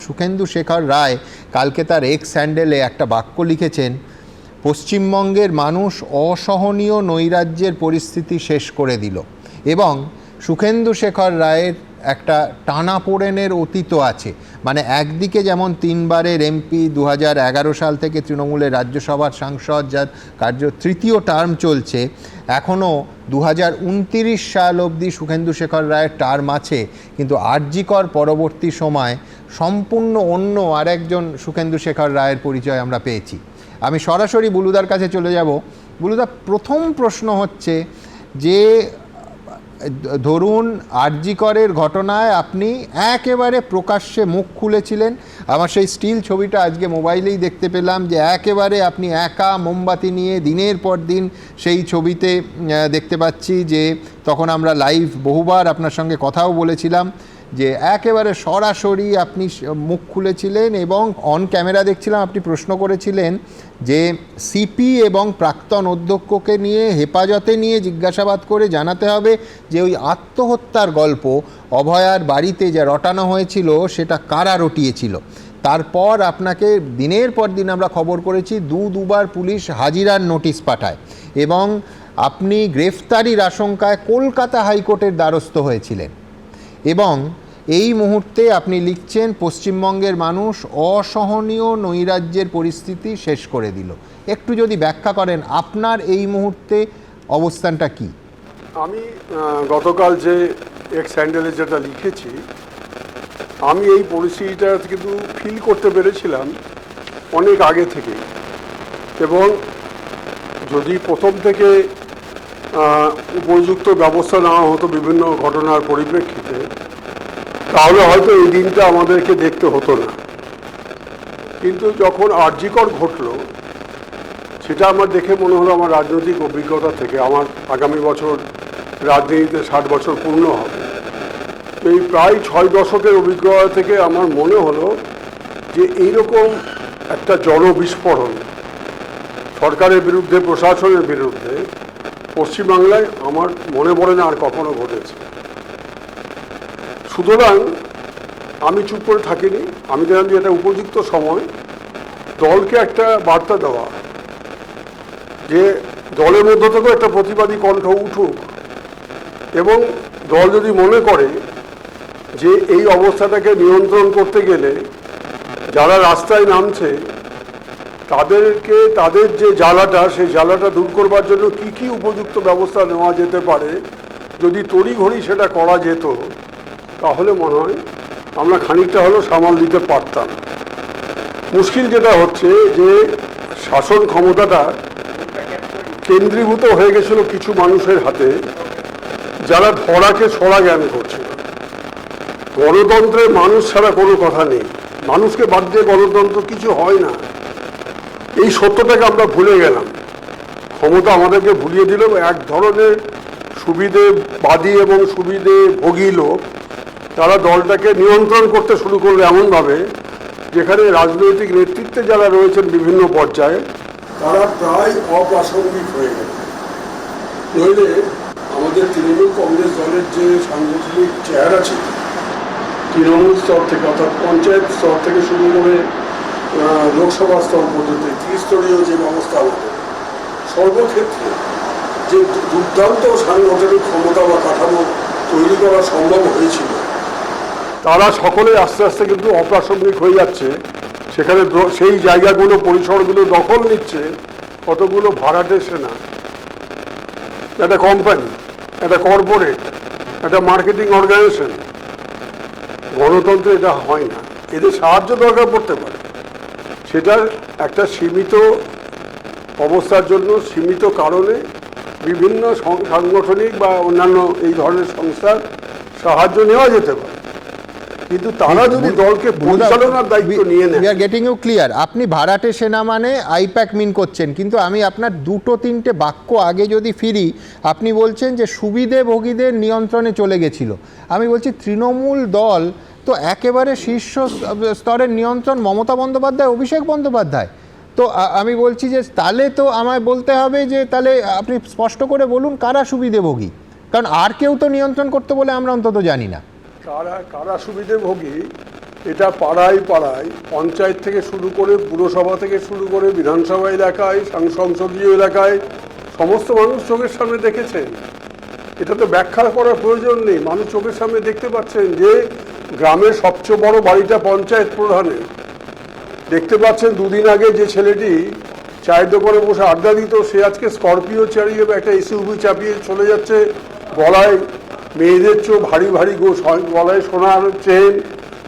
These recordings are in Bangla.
সুখেন্দু শেখর রায় কালকে তার এক্স হ্যান্ডেলে একটা বাক্য লিখেছেন, পশ্চিমবঙ্গের মানুষ অসহনীয় নৈরাজ্যের পরিস্থিতি শেষ করে দিল। এবং সুখেন্দু শেখর রায়ের একটা টানাপোড়েনের অতীত আছে। মানে একদিকে যেমন 3 বারের এমপি, 2011 সাল থেকে তৃণমূলের রাজ্যসভার সাংসদ, যার কার্য তৃতীয় টার্ম চলছে, এখনও 2029 সাল অবধি সুখেন্দু শেখর রায়ের টার্ম আছে। কিন্তু আর.জি. কর পরবর্তী সময় সম্পূর্ণ অন্য আরেকজন সুখেন্দু শেখর রায়ের পরিচয় আমরা পেয়েছি। আমি সরাসরি বুলুদার কাছে চলে যাব। বুলুদা, প্রথম প্রশ্ন হচ্ছে যে ধরুন আর.জি. করের ঘটনায় আপনি একেবারে প্রকাশ্যে মুখ খুলেছিলেন। আমার সেই স্টিল ছবিটা আজকে মোবাইলেই দেখতে পেলাম, যে একেবারে আপনি একা মোমবাতি নিয়ে দিনের পর দিন সেই ছবিতে দেখতে পাচ্ছি, যে তখন আমরা লাইভ বহুবার আপনার সঙ্গে কথাও বলেছিলাম, যে একেবারে সরাসরি আপনি মুখ খুলেছিলেন এবং অন ক্যামেরা দেখছিলাম আপনি প্রশ্ন করেছিলেন যে সিপি এবং প্রাক্তন অধ্যক্ষকে নিয়ে হেফাজতে নিয়ে জিজ্ঞাসাবাদ করে জানাতে হবে যে ওই আত্মহত্যার গল্প অভয়ার বাড়িতে যা রটানো হয়েছিল সেটা কারা রটিয়েছিল। তারপর আপনাকে দিনের পর দিন আমরা খবর করেছি দুবার পুলিশ হাজিরার নোটিশ পাঠায় এবং আপনি গ্রেফতারির আশঙ্কায় কলকাতা হাইকোর্টের দ্বারস্থ হয়েছিলেন। এবং এই মুহূর্তে আপনি লিখছেন পশ্চিমবঙ্গের মানুষ অসহনীয় নৈরাজ্যের পরিস্থিতি শেষ করে দিল। একটু যদি ব্যাখ্যা করেন আপনার এই মুহূর্তে অবস্থানটা কি? আমি গতকাল যে এক্স হ্যান্ডেলে যেটা লিখেছি, আমি এই পরিস্থিতিটা কিন্তু ফিল করতে পেরেছিলাম অনেক আগে থেকে। এবং যদি প্রথম থেকে উপযুক্ত ব্যবস্থা নেওয়া হতো বিভিন্ন ঘটনার পরিপ্রেক্ষিতে, তাহলে হয়তো এই দিনটা আমাদেরকে দেখতে হতো না। কিন্তু যখন আর.জি. কর ঘটলো, সেটা আমার দেখে মনে হলো, আমার রাজনৈতিক অভিজ্ঞতা থেকে, আমার আগামী বছর রাজনীতিতে 60 বছর পূর্ণ হবে, এই প্রায় 6 দশকের অভিজ্ঞতা থেকে আমার মনে হলো যে এইরকম একটা জনবিস্ফোরণ সরকারের বিরুদ্ধে, প্রশাসনের বিরুদ্ধে পশ্চিমবাংলায় আমার মনে পড়ে না আর কখনো ঘটেছে। সুতরাং আমি চুপ করে থাকিনি। আমি দেখলাম যে এটা উপযুক্ত সময় দলকে একটা বার্তা দেওয়া, যে দলের মধ্য থেকেও একটা প্রতিবাদী কণ্ঠ উঠুক এবং দল যদি মনে করে যে এই অবস্থাটাকে নিয়ন্ত্রণ করতে গেলে যারা রাস্তায় নামছে তাদেরকে, তাদের যে জ্বালাটা, সেই জ্বালাটা দূর করবার জন্য কি কি উপযুক্ত ব্যবস্থা নেওয়া যেতে পারে, যদি তড়িঘড়ি সেটা করা যেত, তাহলে মনে হয় আমরা খানিকটা হলেও সামাল দিতে পারতাম। মুশকিল যেটা হচ্ছে যে শাসন ক্ষমতাটা কেন্দ্রীভূত হয়ে গেছিল কিছু মানুষের হাতে, যারা ধরাকে ছড়া জ্ঞান করছে। গণতন্ত্রে মানুষ ছাড়া কোনো কথা নেই, মানুষকে বাদ দিয়ে গণতন্ত্র কিছু হয় না। এই সত্যটাকে আমরা ভুলে গেলাম। ক্ষমতা আমাদেরকে ভুলিয়ে দিল। এক ধরনের সুবিধেবাদী এবং সুবিধেভোগী লোক, তারা দলটাকে নিয়ন্ত্রণ করতে শুরু করলো এমনভাবে, যেখানে রাজনৈতিক নেতৃত্বে যারা রয়েছেন বিভিন্ন পর্যায়ে, তারা প্রায় অপ্রাসঙ্গিক হয়ে গেল। নইলে আমাদের তৃণমূল কংগ্রেস দলের যে সাংগঠনিক চেহারা ছিল, তৃণমূল স্তর থেকে অর্থাৎ পঞ্চায়েত স্তর থেকে শুরু করে লোকসভা স্তর পর্যন্ত ত্রিস্তরীয় যে ব্যবস্থা আমাদের, সর্বক্ষেত্রে যে দুর্দান্ত সাংগঠনিক ক্ষমতা বা কাঠামো তৈরি করা সম্ভব হয়েছিল, তারা সকলে আস্তে আস্তে কিন্তু অপ্রাসঙ্গিক হয়ে যাচ্ছে। সেখানে সেই জায়গাগুলো, পরিসরগুলো দখল নিচ্ছে কতগুলো ভাড়াটে সেনা, একটা কোম্পানি, একটা কর্পোরেট, একটা মার্কেটিং অর্গানাইজেশন। গণতন্ত্রে এটা হয় না। এদের সাহায্য দরকার পড়তে পারে, সেটার একটা সীমিত অবস্থার জন্য, সীমিত কারণে বিভিন্ন সাংগঠনিক বা অন্যান্য এই ধরনের সংস্থার সাহায্য নেওয়া যেতে পারে। কিন্তু তারা যদি দলকে পরিচালনার দায়িত্ব নিয়ে নেয়। We are getting you clear. আপনি ভাড়াটে সেনা মানে আইপ্যাক মিন করছেন, কিন্তু আমি আপনার 2-3টে বাক্য আগে যদি ফিরি, আপনি বলছেন যে সুবিধেভোগীদের নিয়ন্ত্রণে চলে গেছিল। আমি বলছি তৃণমূল দল তো একেবারে শীর্ষ স্তরের নিয়ন্ত্রণ মমতা বন্দ্যোপাধ্যায়, অভিষেক বন্দ্যোপাধ্যায়। তো আমি বলছি যে তাহলে তো আমায় বলতে হবে যে তাহলে আপনি স্পষ্ট করে বলুন কারা সুবিধেভোগী, কারণ আর কেউ তো নিয়ন্ত্রণ করতে বলে আমরা অন্তত জানি না। কারা সুবিধেভোগী এটা পাড়ায় পাড়ায় পঞ্চায়েত থেকে শুরু করে পুরসভা থেকে শুরু করে বিধানসভা এলাকায় সংসদীয় এলাকায় সমস্ত মানুষ চোখের সামনে দেখেছেন। এটা তো ব্যাখ্যা করার প্রয়োজন নেই, মানুষ চোখের সামনে দেখতে পাচ্ছেন যে গ্রামের সবচেয়ে বড় বাড়িটা পঞ্চায়েত প্রধানের। দেখতে পাচ্ছেন দুদিন আগে যে ছেলেটি চায়ের দোকানে বসে আড্ডা দিত, সে আজকে স্করপিও চালিয়ে একটা এসইউভি চাপিয়ে চলে যাচ্ছে, গলায় মেয়েদের চেয়েও ভারী ভারী গলায় সোনার চেন,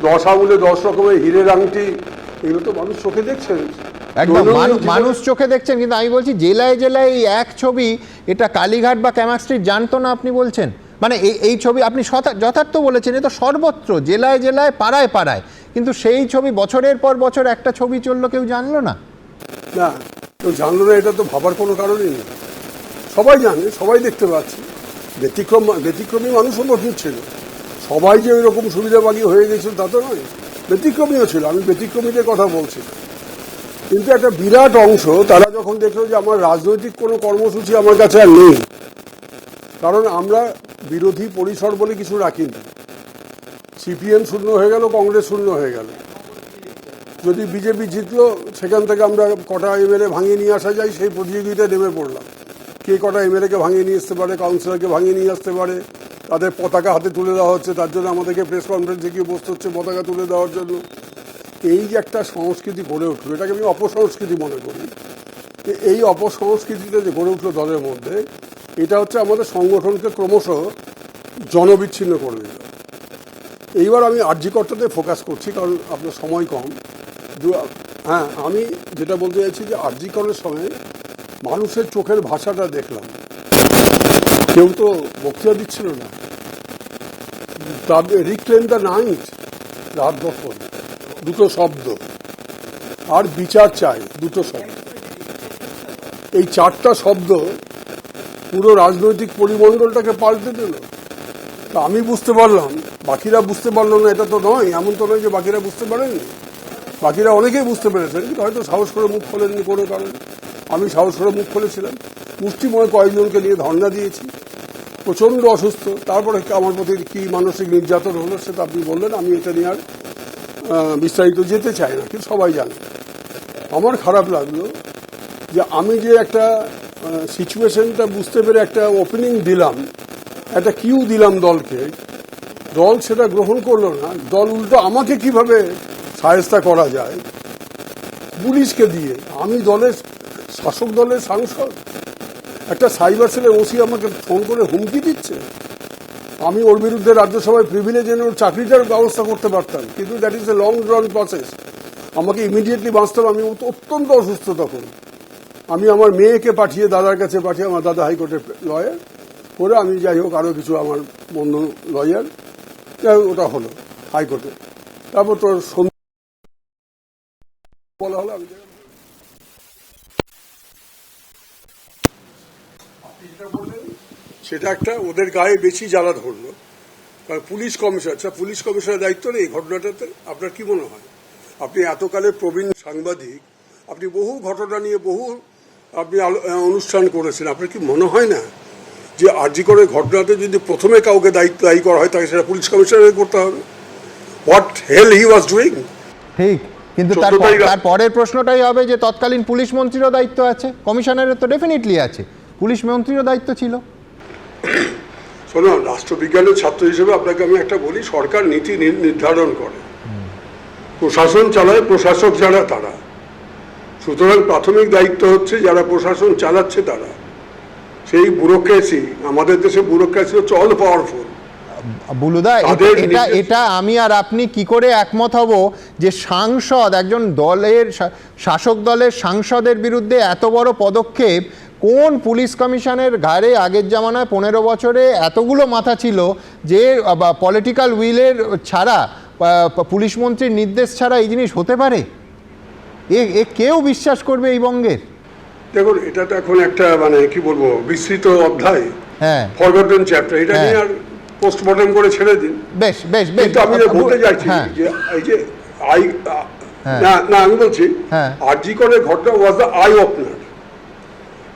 10 আঙুলে 10 রকমের হীরের আংটি, এগুলো তো মানুষ চোখে দেখছেন। একদম মানুষ চোখে দেখছেন, কিন্তু আমি বলছি জেলায় জেলায় এই এক ছবি এটা কালীঘাট বা ক্যামাক স্ট্রিট জানতো না আপনি বলছেন? মানে এই ছবি আপনি যথার্থ বলেছেন, এ তো সর্বত্র জেলায় জেলায় পাড়ায় পাড়ায়, কিন্তু সেই ছবি বছরের পর বছর একটা ছবি চললো, কেউ জানলো না। না, কেউ জানলো না, এটা তো ভাবার কোনো কারণই নেই। সবাই জানে, সবাই দেখতে পাচ্ছে। ব্যতিক্রমী মানুষও প্রচুর ছিল, সবাই যে ওই রকম সুবিধাবাদী হয়ে গেছিল তা তো নয়, ব্যতিক্রমীও ছিল। আমি ব্যতিক্রমীদের কথা বলছি না, কিন্তু একটা বিরাট অংশ তারা যখন দেখলো যে আমার রাজনৈতিক কোনো কর্মসূচি আমার কাছে আর নেই, কারণ আমরা বিরোধী পরিসর বলে কিছু রাখিনি। সিপিএম শূন্য হয়ে গেল, কংগ্রেস শূন্য হয়ে গেল, যদি বিজেপি জিতলো সেখান থেকে আমরা কটা এমএলএ ভাঙিয়ে নিয়ে আসা যায় সেই প্রতিযোগিতায় নেমে পড়লাম। কে কটা এমএলএকে ভাঙিয়ে নিয়ে আসতে পারে, কাউন্সিলরকে ভাঙিয়ে নিয়ে আসতে পারে, তাদের পতাকা হাতে তুলে দেওয়া হচ্ছে, তার জন্য আমাদেরকে প্রেস কনফারেন্সে গিয়ে বসতে হচ্ছে পতাকা তুলে দেওয়ার জন্য। এই যে একটা সংস্কৃতি গড়ে উঠলো, এটাকে আমি অপসংস্কৃতি মনে করি। এই অপসংস্কৃতিটা যে গড়ে উঠলো দলের মধ্যে, এটা হচ্ছে আমাদের সংগঠনকে ক্রমশ জনবিচ্ছিন্ন করে দিল। এইবার আমি আরজি কর্তাতে ফোকাস করছি, কারণ আপনার সময় কম। হ্যাঁ, আমি যেটা বলতে চাইছি যে আরজি করার সময় মানুষের চোখের ভাষাটা দেখলাম। কেউ তো বক্তৃতা দিচ্ছিল না, তাদের রিক্লেম দ্য নাইট, রাত দখল, দুটো শব্দ, আর বিচার চাই, দুটো শব্দ। এই 4টা শব্দ পুরো রাজনৈতিক পরিমণ্ডলটাকে পাল্টে দিল। তা আমি বুঝতে পারলাম, বাকিরা বুঝতে পারলো না এটা তো নয়, এমন তো নয় যে বাকিরা বুঝতে পারেননি। বাকিরা অনেকেই বুঝতে পেরেছেন, কিন্তু হয়তো সাহস করে মুখ খোলেননি কোনো কারণে। আমি সাহস করে মুখ খুলেছিলাম, মুষ্টিময় কয়েকজনকে নিয়ে ধর্ণা দিয়েছি, প্রচণ্ড অসুস্থ। তারপরে আমার প্রতি কী মানসিক নির্যাতন হলো সেটা আপনি বললেন, আমি এটা নিয়ে আর বিস্তারিত যেতে চাই না, কিন্তু সবাই জানে। আমার খারাপ লাগলো যে আমি যে একটা সিচুয়েশনটা বুঝতে পেরে একটা ওপেনিং দিলাম, একটা কিউ দিলাম দলকে, দল সেটা গ্রহণ করলো না। দল উল্টো আমাকে কিভাবে সাহায্য করা যায় পুলিশকে দিয়ে। আমি শাসক দলের সাংসদ, একটা সাইবার সেলের ওসি আমাকে ফোন করে হুমকি দিচ্ছে। আমি ওর বিরুদ্ধে রাজ্যসভায় প্রিভিলেজ এনে ওর চাকরিটার ব্যবস্থা করতে পারতাম, কিন্তু that is a long run process. আমাকে ইমিডিয়েটলি বাঁচতে হবে। আমি অত্যন্ত অসুস্থ তখন। আমি আমার মেয়েকে পাঠিয়ে, দাদার কাছে পাঠিয়ে, আমার দাদা হাইকোর্টের লয়ার করে, আমি যাই হোক আরও কিছু আমার বন্ধু লয়ার, ওটা হলো হাইকোর্টে। তারপর তোর বলা হলো, আমি সেটা একটা ওদের গায়ে বেশি জ্বালা ধরলো। কারণ পুলিশ কমিশনার, আচ্ছা পুলিশ কমিশনারের দায়িত্ব নেই ঘটনাটাতে? আপনার কি মনে হয়? আপনি এতকালের প্রবীণ সাংবাদিক, আপনি বহু ঘটনা নিয়ে আপনি অনুষ্ঠান করেছেন, আপনার কি মনে হয় না যে আরজি করে ঘটনাতে যদি প্রথমে কাউকে দায়ী করা হয় তাকে সেটা পুলিশ কমিশনার করতে হবে? What hell he was doing? ঠিক, কিন্তু তার পরের প্রশ্নটাই হবে যে তৎকালীন পুলিশ মন্ত্রীরও দায়িত্ব আছে, কমিশনারের তো ডেফিনেটলি আছে, পুলিশ মন্ত্রীরও দায়িত্ব ছিল। শোনো, রাষ্ট্রবিজ্ঞানের ছাত্র হিসেবে আপনাকে আমি একটা বলি, সরকার নীতি নির্ধারণ করে, প্রশাসন চালায় প্রশাসক যারা তারা। সুতরাং প্রাথমিক দায়িত্ব হচ্ছে যারা প্রশাসন চালাচ্ছে তারা। সেই ব্যুরোক্রেসি, আমাদের দেশে ব্যুরোক্রেসি হচ্ছে অল পাওয়ারফুল। বুলুদা, এটা আমি আর আপনি কি করে একমত হব যে সাংসদ, একজন দলের শাসক দলের সাংসদের বিরুদ্ধে এত বড় পদক্ষেপ? কোন পুলিশ কমিশনের ঘাড়ে আগের জামানায় 15 বছরে এতগুলো মাথা ছিল যে পলিটিক্যাল উইলের ছাড়া, পুলিশ মন্ত্রীর নির্দেশ ছাড়া এই জিনিস হতে পারে? এ কেউ বিশ্বাস করবে এই বঙ্গের? দেখুন, এটা তো এখন একটা মানে কি বলবো বিস্তৃত অধ্যায়, হ্যাঁ, ফরগটন চ্যাপ্টার। এটা নিয়ে আর পোস্টমর্টম করে ছেড়ে দিন। বেশ বেশ বেশ, কিন্তু আমি বলতে চাইছি যে এই যে আমি বলছি আরজি করে ঘটনা ওয়াজ দ্য আই ওপেনার।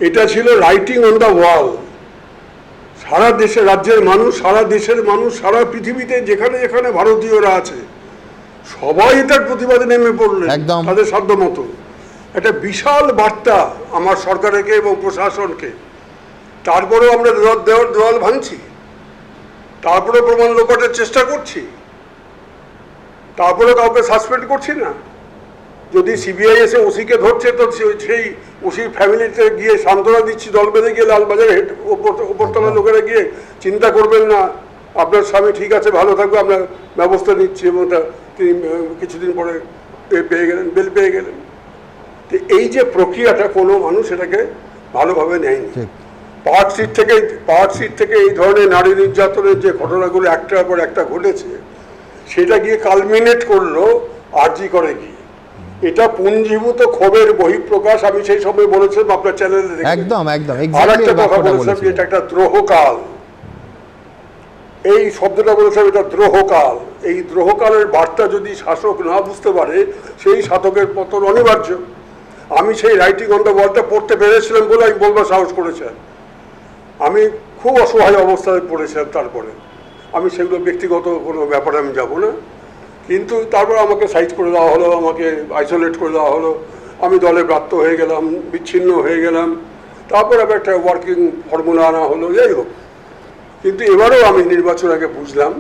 এটা ছিল রাইটিং অন দ্য ওয়াল। সারা দেশে, রাজ্যের মানুষ, সারা দেশের মানুষ, সারা পৃথিবীতে যেখানে যেখানে ভারতীয়রা আছে সবাই এটার প্রতিবাদে নেমে পড়লেন একদম। তাদের সাধ্য মতো। একটা বিশাল বার্তা আমার সরকারকে এবং প্রশাসনকে। তারপরেও আমরা দেওয়াল ভাঙছি, তারপরে প্রমাণ লোপাটের চেষ্টা করছি, তারপরে কাউকে সাসপেন্ড করছি না। যদি সিবিআই এসে ওসিকে ধরছে তো সেই ওসির ফ্যামিলিতে গিয়ে সান্ত্বনা দিচ্ছি, দল বেঁধে গিয়ে লালবাজারে উপরতলার লোকেরা গিয়ে চিন্তা করবেন না, আপনার স্বামী ঠিক আছে, ভালো থাকবে, আমরা ব্যবস্থা নিচ্ছি, এবং তিনি কিছুদিন পরে পেয়ে গেলেন, বেল পেয়ে গেলেন। তো এই যে প্রক্রিয়াটা কোনো মানুষ এটাকে ভালোভাবে নেয়নি। পার্কস্ট্রিট থেকে এই ধরনের নারী নির্যাতনের যে ঘটনাগুলো একটার পর একটা ঘটেছে, সেটা গিয়ে কালমিনেট করলো আরজি করে গিয়ে। এটা পুঞ্জীভূত ক্ষোভের বহিঃপ্রকাশ। আমি সেই সময় বলেছিলাম আপনার চ্যানেলে, একদম আর একটা কথা বলেছিলাম যে এটা একটা দ্রোহকাল। এই শব্দটা বলেছিলাম, এটা দ্রোহকাল। এই দ্রোহকালের বার্তা যদি শাসক না বুঝতে পারে, সেই শাসকের পতন অনিবার্য। আমি সেই রাইটিং অন দ্য ওয়ালটা পড়তে পেরেছিলাম বলে আমি বলবার সাহস করেছিলাম। আমি খুব অসহায় অবস্থায় পড়েছিলাম। তারপরে আমি সেগুলো ব্যক্তিগত কোনো ব্যাপারে আমি যাব না, কিন্তু তারপর আমাকে সাইজ করে দেওয়া হলো, আমাকে আইসোলেট করে দেওয়া হলো, আমি দলে ব্রাত্য হয়ে গেলাম, বিচ্ছিন্ন হয়ে গেলাম। তারপর আবার একটা ওয়ার্কিং ফর্মুলা আনা হলো, যাই হোক। কিন্তু এবারেও আমি নির্বাচন আগে বুঝলাম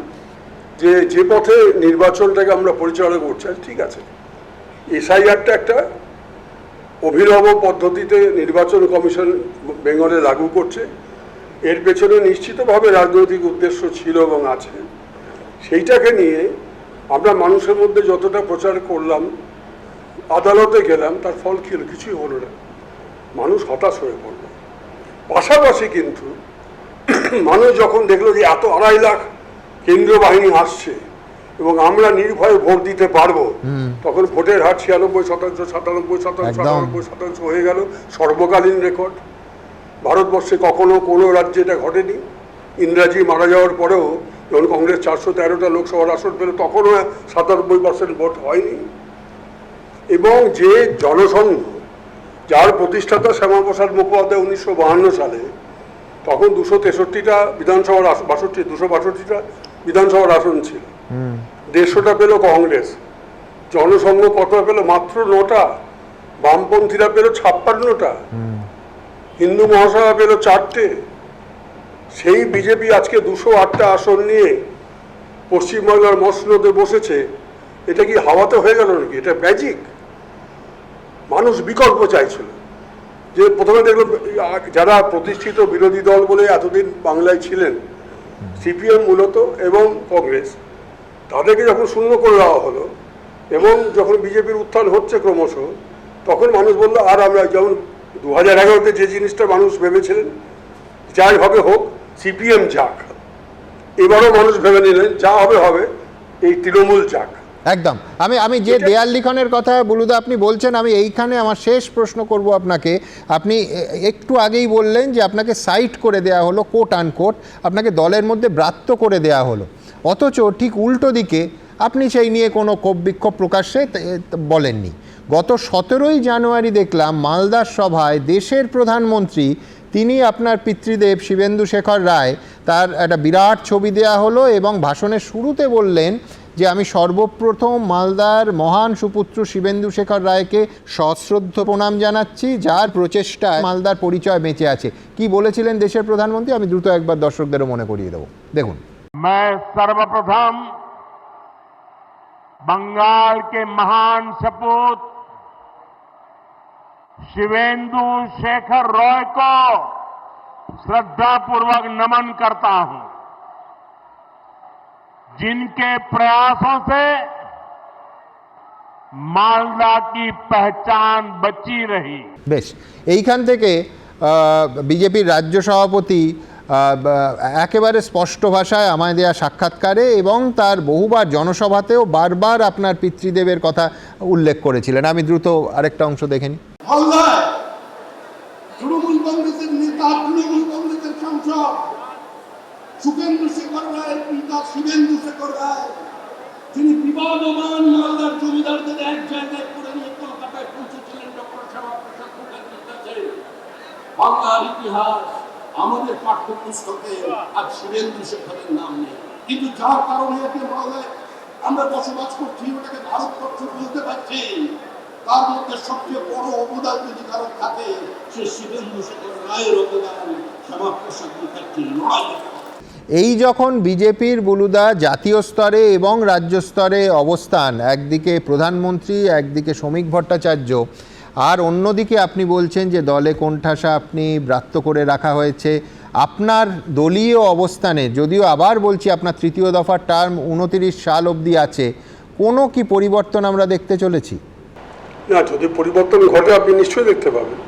যে পথে নির্বাচনটাকে আমরা পরিচালনা করছি, ঠিক আছে, এসআইআরটা একটা অভিনব পদ্ধতিতে নির্বাচন কমিশন বেঙ্গলে লাগু করছে। এর পেছনে নিশ্চিতভাবে রাজনৈতিক উদ্দেশ্য ছিল এবং আছে। সেইটাকে নিয়ে আমরা মানুষের মধ্যে যতটা প্রচার করলাম, আদালতে গেলাম, তার ফল কী হলো? কিছুই হলো না। মানুষ হতাশ হয়ে পড়ল। পাশাপাশি কিন্তু মানুষ যখন দেখলো যে এত 2.5 লাখ কেন্দ্রীয় বাহিনী আসছে এবং আমরা নির্ভয়ে ভোট দিতে পারবো, তখন ভোটের হার 96%, 97%, 97% হয়ে গেল, সর্বকালীন রেকর্ড। ভারতবর্ষে কখনো কোনো রাজ্যে এটা ঘটেনি। ইন্দিরাজি মারা যাওয়ার পরেও যখন কংগ্রেস 413টা লোকসভার আসন পেল, তখনও 97% ভোট হয়নি। এবং যে জনসংঘ, যার প্রতিষ্ঠাতা শ্যামাপ্রসাদ মুখোপাধ্যায় 1952 সালে, তখন 263টা বিধানসভার 262টা বিধানসভার আসন ছিল, 150টা পেল কংগ্রেস। জনসংঘ কতটা পেল? মাত্র 9টা। বামপন্থীরা পেল 56টা, হিন্দু মহাসভা পেল 4টে। সেই বিজেপি আজকে 208টা আসন নিয়ে পশ্চিমবাংলার মসনদে বসেছে। এটা কি হাওয়াতে হয়ে গেল নাকি? এটা ম্যাজিক। মানুষ বিকল্প চাইছিল। যে প্রথমে দেখলো যারা প্রতিষ্ঠিত বিরোধী দল বলে এতদিন বাংলায় ছিলেন, সিপিএম মূলত এবং কংগ্রেস, তাদেরকে যখন শূন্য করে দেওয়া হলো এবং যখন বিজেপির উত্থান হচ্ছে ক্রমশ, তখন মানুষ বললো আর আমরা, যেমন 2011-তে যে জিনিসটা মানুষ ভেবেছিলেন যাই হবে হোক, সিপিএম যাক, এবারও মানুষ ভেবে নিলেন যা হবে হবে, এই তৃণমূল যাক। একদম। আমি যে দেয়াল লিখনের কথা বুলুদা আপনি বলছেন, আমি এইখানে আমার শেষ প্রশ্ন করব আপনাকে। আপনি একটু আগেই বললেন যে আপনাকে সাইট করে দেয়া হলো, কোট আনকোট, আপনাকে দলের মধ্যে ব্রাত্য করে দেয়া হলো, অথচ ঠিক উল্টো দিকে আপনি সেই নিয়ে কোনো ক্ষোভ বিক্ষোভ প্রকাশ্যে বলেননি। গত 17ই জানুয়ারি দেখলাম মালদার সভায় দেশের প্রধানমন্ত্রী, তিনি আপনার পিতৃদেব শিবেন্দু শেখর রায়, তার একটা বিরাট ছবি দেয়া হলো এবং ভাষণের শুরুতে বললেন যে আমি সর্বপ্রথম মালদার মহান সুপুত্র শিবেন্দু শেখর রায়কে সশ্রদ্ধ প্রণাম জানাচ্ছি, যার প্রচেষ্টায় মালদার পরিচয় বেঁচে আছে। কি বলেছিলেন দেশের প্রধানমন্ত্রী? আমি দ্রুত একবার দর্শকদেরও মনে করিয়ে দেবো, দেখুন। मैं सर्वप्रथम बंगाल के महान सपूत शिवेंदु शेखर रॉय को श्रद्धापूर्वक नमन करता हूं, जिनके प्रयासों से मालदा की पहचान बची रही। বেশ, এইখান থেকে বিজেপির রাজ্য সভাপতি একেবারে স্পষ্ট ভাষায় আমায় দেয়া সাক্ষাৎকারে এবং তার বহুবার জনসভাতেও বারবার আপনার পিতৃদেবের কথা উল্লেখ করেছিলেন। আমি দ্রুত আরেকটা অংশ দেখে নিই। তৃণমূল কংগ্রেসের নেতা, তৃণমূল কংগ্রেসের সাংসদ সুখেন্দু শেখর রায়ের পিতা শিবেন্দু শেখর রায়, তিনি বিবাদমান মালদার জমিদারদের এক জায়গায় করে নিয়ে কলকাতায় পৌঁছেছিলেন ডক্টর শ্যামাপ্রসাদ মুখার্জির কাছে। বাংলার ইতিহাস, আমাদের পাঠ্যপুস্তকে আজ শিবেন্দু শেখরের নাম নেই, কিন্তু যার কারণে একে মালদায় আমরা বসবাস করছি, ওটাকে ভারতবর্ষ বলতে পারছি, তার মধ্যে সবচেয়ে বড় অবদান যদি কারণ থাকে সে শুভেন্দু শেখর রায়ের অবদান শ্যামাপ্রসাদ মুখার্জির লড়াই। এই যখন বিজেপির বুলুদা জাতীয় স্তরে এবং রাজ্য স্তরে অবস্থান, একদিকে প্রধানমন্ত্রী, একদিকে শ্রমিক ভট্টাচার্য, আর অন্যদিকে আপনি বলছেন যে দলে কোণঠাসা আপনি ব্রাত্য করে রাখা হয়েছে, আপনার দলীয় অবস্থানে, যদিও আবার বলছি আপনার তৃতীয় দফার টার্ম 29 সাল অবধি আছে, কোনো কি পরিবর্তন আমরা দেখতে চলেছি? না, যদি পরিবর্তন ঘটে আপনি নিশ্চয়ই দেখতে পাবেন।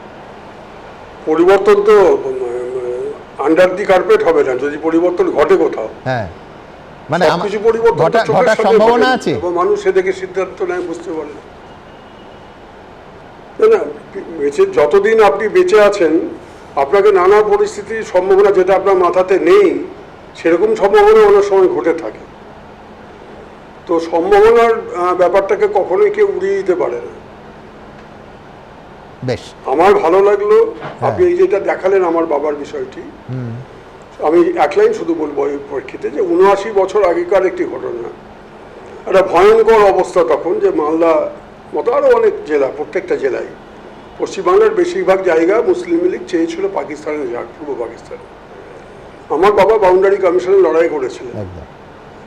পরিবর্তন তো আন্ডার দি কার্পেট হবে না, যদি পরিবর্তন ঘটে কোথাও। হ্যাঁ, মানে কিছু পরিবর্তন ঘটার সম্ভাবনা আছে এবং মানুষ সেদিকে সিদ্ধান্ত নেয়, বুঝতে পারেন। না, বেঁচে যতদিন আপনি বেঁচে আছেন আপনাকে নানা পরিস্থিতির সম্ভাবনা, যেটা আপনার মাথাতে নেই সেরকম সম্ভাবনা অনেক সময় ঘটে থাকে। তো সম্ভাবনার ব্যাপারটাকে কখনোই কেউ উড়িয়ে দিতে পারে না। বেশ, আমার ভালো লাগলো আপনি এই যেটা দেখালেন আমার বাবার বিষয়টি। আমি এক লাইন শুধু বলবো এই পরীক্ষিতে, যে 79 বছর আগেকার একটি ঘটনা, একটা ভয়ঙ্কর অবস্থা তখন, যে মালদা মতো আরও অনেক জেলা, প্রত্যেকটা জেলায় পশ্চিমবাংলার বেশিরভাগ জায়গা মুসলিম লীগ চেয়েছিল পাকিস্তানে যাক, পূর্ব পাকিস্তানে। আমার বাবা বাউন্ডারি কমিশনে লড়াই করেছিলেন,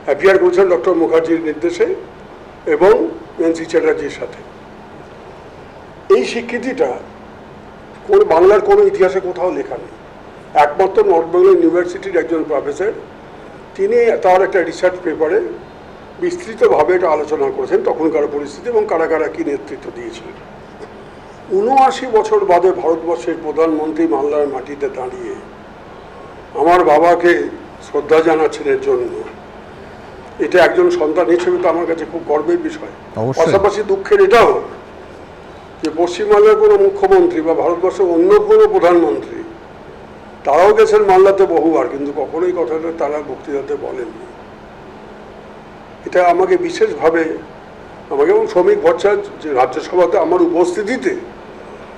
অ্যাপিয়ার করেছেন ডক্টর মুখার্জির নির্দেশে এবং এনসি চ্যাটার্জির সাথে। এই স্বীকৃতিটা কোনো বাংলার কোনো ইতিহাসে কোথাও লেখা নেই। একমাত্র নর্থ বেঙ্গল ইউনিভার্সিটির একজন প্রফেসর, তিনি তার একটা রিসার্চ পেপারে বিস্তৃতভাবে এটা আলোচনা করেছেন তখনকার পরিস্থিতি এবং কারা কারা কী নেতৃত্ব দিয়েছিলেন। 79 বছর বাদে ভারতবর্ষের প্রধানমন্ত্রী মালদার মাটিতে দাঁড়িয়ে আমার বাবাকে শ্রদ্ধা জানাচ্ছেন এর জন্য, এটা একজন সন্তান হিসেবে তো আমার কাছে খুব গর্বের বিষয়। পাশাপাশি দুঃখের এটাও যে পশ্চিমবাংলার কোনো মুখ্যমন্ত্রী বা ভারতবর্ষের অন্য কোনো প্রধানমন্ত্রী তারাও গেছেন মালদাতে বহুবার, কিন্তু কখনোই কথাটা তারা বক্তৃতাতে বলেননি। এটা আমাকে বিশেষভাবে, আমাকে এবং শ্রমিক ভট্টাচার্য যে রাজ্যসভাতে আমার উপস্থিতিতে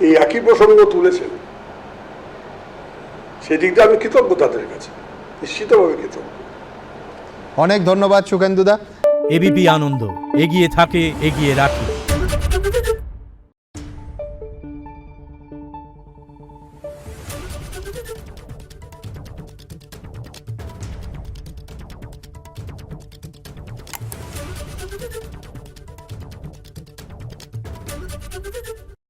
এই একই প্রসঙ্গ তুলেছেন, সেদিকটা আমি কৃতজ্ঞ তাদের কাছে, নিশ্চিতভাবে কৃতজ্ঞ। অনেক ধন্যবাদ সুখেন্দুদা। এবিপি আনন্দ, এগিয়ে থাকে, এগিয়ে রাখে।